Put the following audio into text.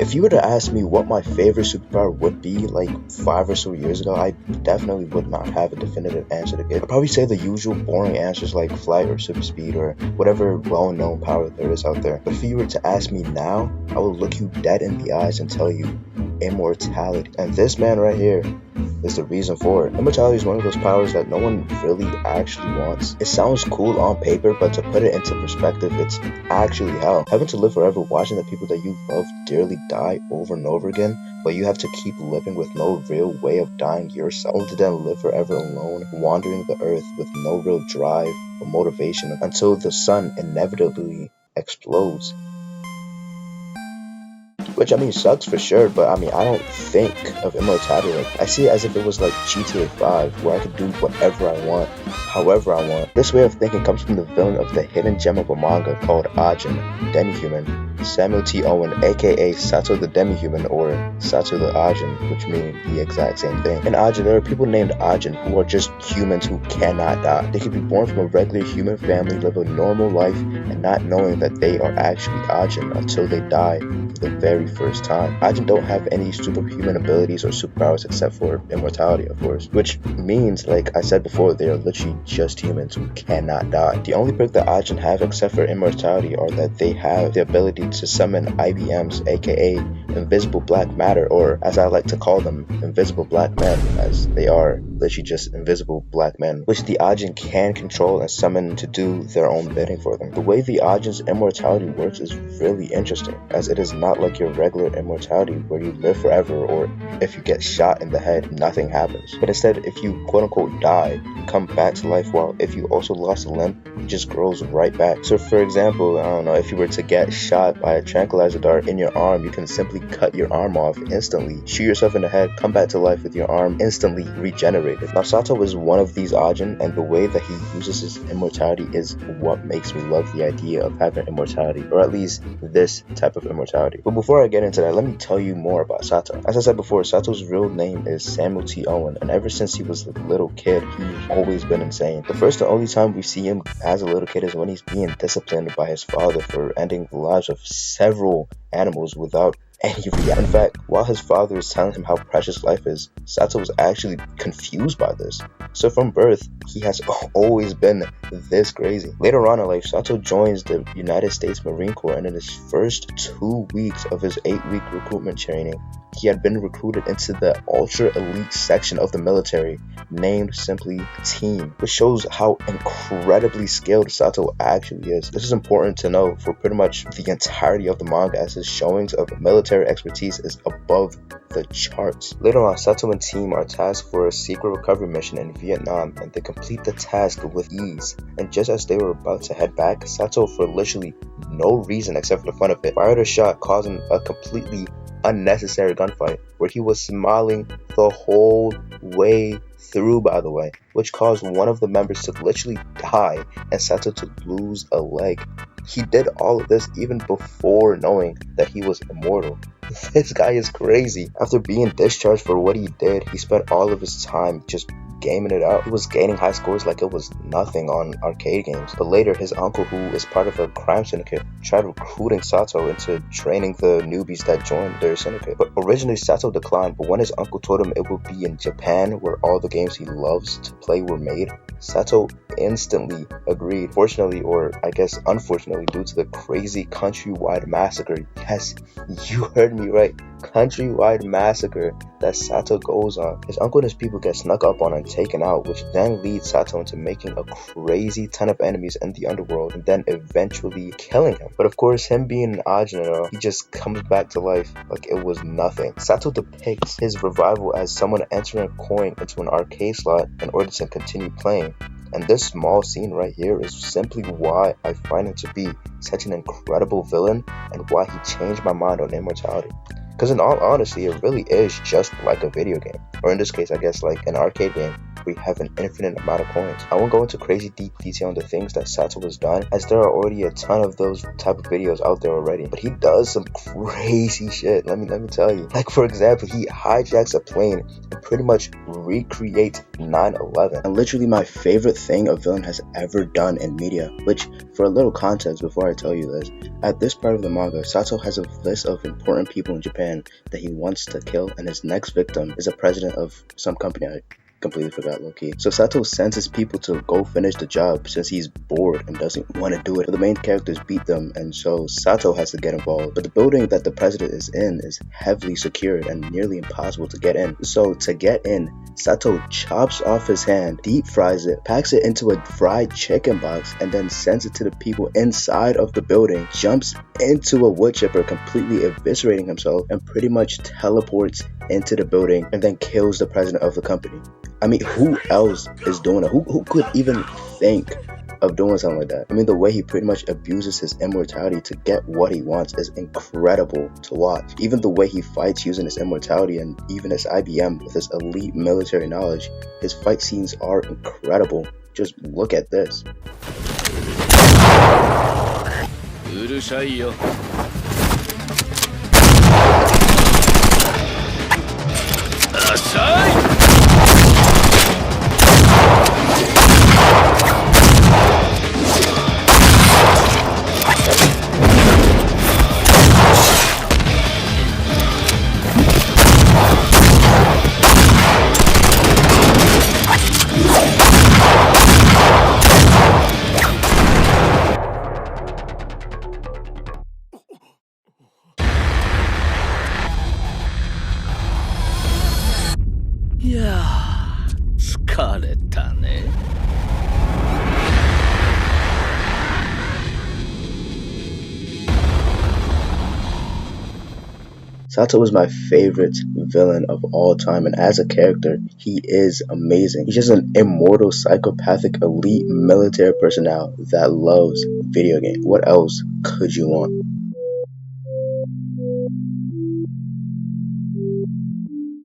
If you were to ask me what my favorite superpower would be like 5 or so years ago, I definitely would not have a definitive answer to give. I'd probably say the usual boring answers like flight or super speed or whatever well-known power there is out there. But if you were to ask me now, I will look you dead in the eyes and tell you immortality. And this man right here is the reason for it. Immortality is one of those powers that no one really actually wants. It sounds cool on paper, but to put it into perspective, it's actually hell. Having to live forever watching the people that you love dearly die over and over again, but you have to keep living with no real way of dying yourself, only to then live forever alone, wandering the earth with no real drive or motivation until the sun inevitably explodes. Which, I mean, sucks for sure, but I mean, I don't think of immortality like I see it as if it was like GTA 5, where I could do whatever I want, however I want. This way of thinking comes from the villain of the hidden gem of a manga called Ajin, Demi-Human, Samuel T. Owen, aka Sato the Demi-Human, or Sato the Ajin, which mean the exact same thing. In Ajin, there are people named Ajin who are just humans who cannot die. They could be born from a regular human family, live a normal life, and not knowing that they are actually Ajin until they die for the very first time. Ajin don't have any superhuman abilities or superpowers except for immortality, of course, which means, like I said before, they are literally just humans who cannot die. The only perk that Ajin have except for immortality are that they have the ability to summon IBMs, aka invisible black matter, or as I like to call them, invisible black men, as they are literally just invisible black men, which the Ajin can control and summon to do their own bidding for them. The way the Ajin's immortality works is really interesting, as it is not like your regular immortality where you live forever, or if you get shot in the head, nothing happens. But instead, if you quote unquote die, you come back to life, while if you also lost a limb, it just grows right back. So for example, I don't know, if you were to get shot by a tranquilizer dart in your arm, you can simply cut your arm off instantly, shoot yourself in the head, come back to life with your arm instantly regenerated. Now Sato is one of these Ajin, and the way that he uses his immortality is what makes me love the idea of having immortality, or at least this type of immortality. But before I get into that, let me tell you more about Sato. As I said before, Sato's real name is Samuel T. Owen, and ever since he was a little kid, he's always been insane. The first and only time we see him as a little kid is when he's being disciplined by his father for ending the lives of several animals without any reaction. In fact, while his father is telling him how precious life is, Sato was actually confused by this. So from birth, he has always been this crazy. Later on in life, Sato joins the United States Marine Corps, and in his first 2 weeks of his 8-week recruitment training, he had been recruited into the ultra elite section of the military, named simply Team, which shows how incredibly skilled Sato actually is. This is important to know for pretty much the entirety of the manga, as his showings of military expertise is above the charts. Later on, Sato and Team are tasked for a secret recovery mission in Vietnam, and they complete the task with ease. And just as they were about to head back, Sato, for literally no reason except for the fun of it, fired a shot, causing a completely unnecessary gunfight, where he was smiling the whole way through, by the way, which caused one of the members to literally die and Sato to lose a leg. He did all of this even before knowing that he was immortal. This guy is crazy. After being discharged for what he did, he spent all of his time just gaming it out. He was gaining high scores like it was nothing on arcade games. But later, his uncle, who is part of a crime syndicate, tried recruiting Sato into training the newbies that joined their syndicate. But originally, Sato declined, but when his uncle told him it would be in Japan, where all the games he loves to play were made, Sato instantly agreed. Fortunately, or I guess unfortunately, due to the crazy countrywide massacre, yes, you heard me right, countrywide massacre that Sato goes on, his uncle and his people get snuck up on and taken out, which then leads Sato into making a crazy ton of enemies in the underworld and then eventually killing him. But of course, him being an Ajin, he just comes back to life like it was nothing. Sato depicts his revival as someone entering a coin into an arcade slot in order to continue playing. And this small scene right here is simply why I find him to be such an incredible villain and why he changed my mind on immortality. Because in all honesty, it really is just like a video game. Or in this case, I guess like an arcade game where you have an infinite amount of coins. I won't go into crazy deep detail on the things that Sato has done, as there are already a ton of those type of videos out there already. But he does some crazy shit, let me tell you. Like for example, he hijacks a plane and pretty much recreate 9/11. And literally my favorite thing a villain has ever done in media, which, for a little context before I tell you this, at this part of the manga, Sato has a list of important people in Japan that he wants to kill, and his next victim is a president of some company. I completely forgot, low-key. So Sato sends his people to go finish the job since he's bored and doesn't want to do it. But the main characters beat them, and so Sato has to get involved. But the building that the president is in is heavily secured and nearly impossible to get in. So to get in, Sato chops off his hand, deep fries it, packs it into a fried chicken box, and then sends it to the people inside of the building, jumps into a wood chipper, completely eviscerating himself, and pretty much teleports into the building and then kills the president of the company. I mean, who else is doing it? Who could even think of doing something like that? I mean, the way he pretty much abuses his immortality to get what he wants is incredible to watch. Even the way he fights using his immortality and even his IBM with his elite military knowledge, his fight scenes are incredible. Just look at this. Sato is my favorite villain of all time, and as a character, he is amazing. He's just an immortal, psychopathic, elite military personnel that loves video games. What else could you want?